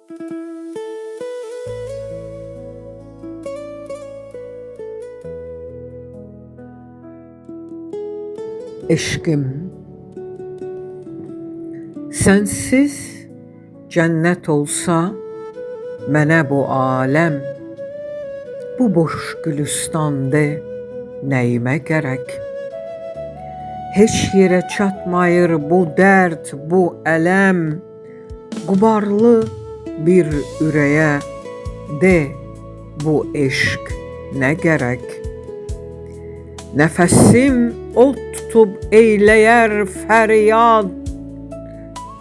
Eşqim, sənsiz cənnət olsa mənə bu aləm, bu boş gülüstandı nəyimə gərək? Heç yerə çatmayır bu dərd, bu ələm, qubarlı bir ürəyə de bu eşq nə gərək? Nəfəsim od tutub eyləyər fəryad,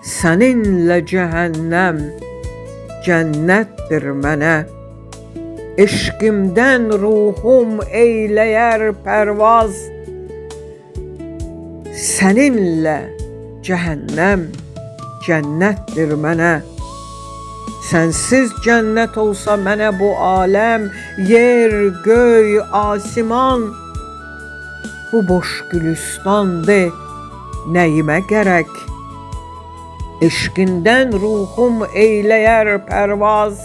səninlə cəhənnəm cənnətdir mənə. Eşqimdən ruhum eyləyər pərvaz, səninlə cəhənnəm cənnətdir mənə. Sənsiz cənnət olsa mənə bu aləm, yer, göy, asiman, bu boş gülüstandı nəyimə gərək? Eşqindən ruhum eyləyər pərvaz,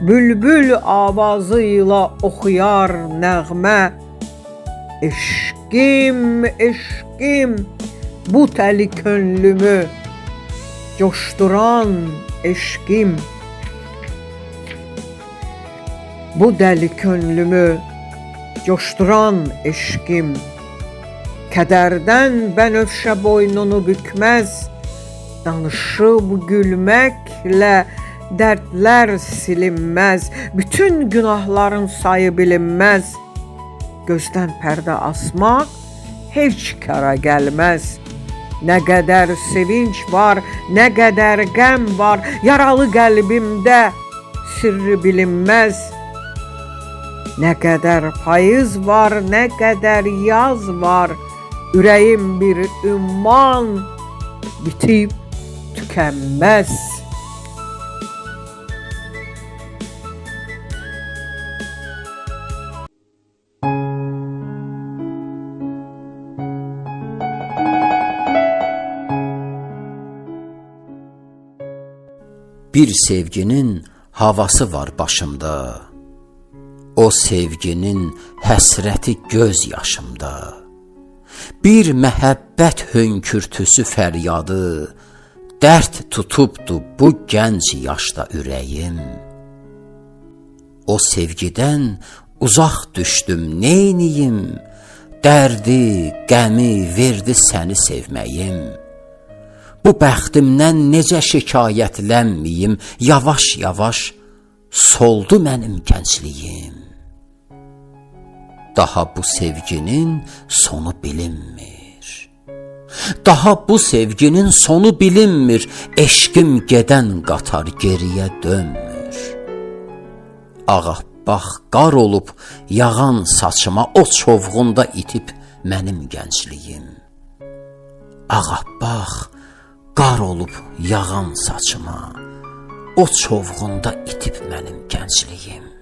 bülbül avazıyla oxuyar nəğmə. Eşqim, eşqim, bu təli könlümü coşduran eşqim, bu dəli könlümü coşduran eşqim. Kədərdən bənövşə boynunu bükməz, danışıb gülməklə dərdlər silinməz. Bütün günahların sayı bilinməz, gözdən pərdə asmaq heç kara gəlməz. Nə qədər sevinç var, nə qədər qəm var, yaralı qəlbimdə sirri bilinməz. Nə qədər payız var, nə qədər yaz var, ürəyim bir ümman bitib tükənməz. Bir sevginin havası var başımda, o sevginin həsrəti göz yaşımda. Bir məhəbbət hönkürtüsü fəryadı, dərd tutubdu bu gənc yaşda ürəyim. O sevgidən uzaq düşdüm, neyniyim? Dərdi, qəmi verdi səni sevməyim. Bu bəxtimdən necə şikayətlənməyim, yavaş-yavaş soldu mənim gəncliyim. Daha bu sevginin sonu bilinmir. Daha bu sevginin sonu bilinmir. Eşqim gedən qatar geriyə dönmür. Ağappaq qar olub yağan saçıma, o çovğunda itib mənim gəncliyim. Ağappaq qar olub yağan saçıma, o çovğunda itib mənim gəncliyim.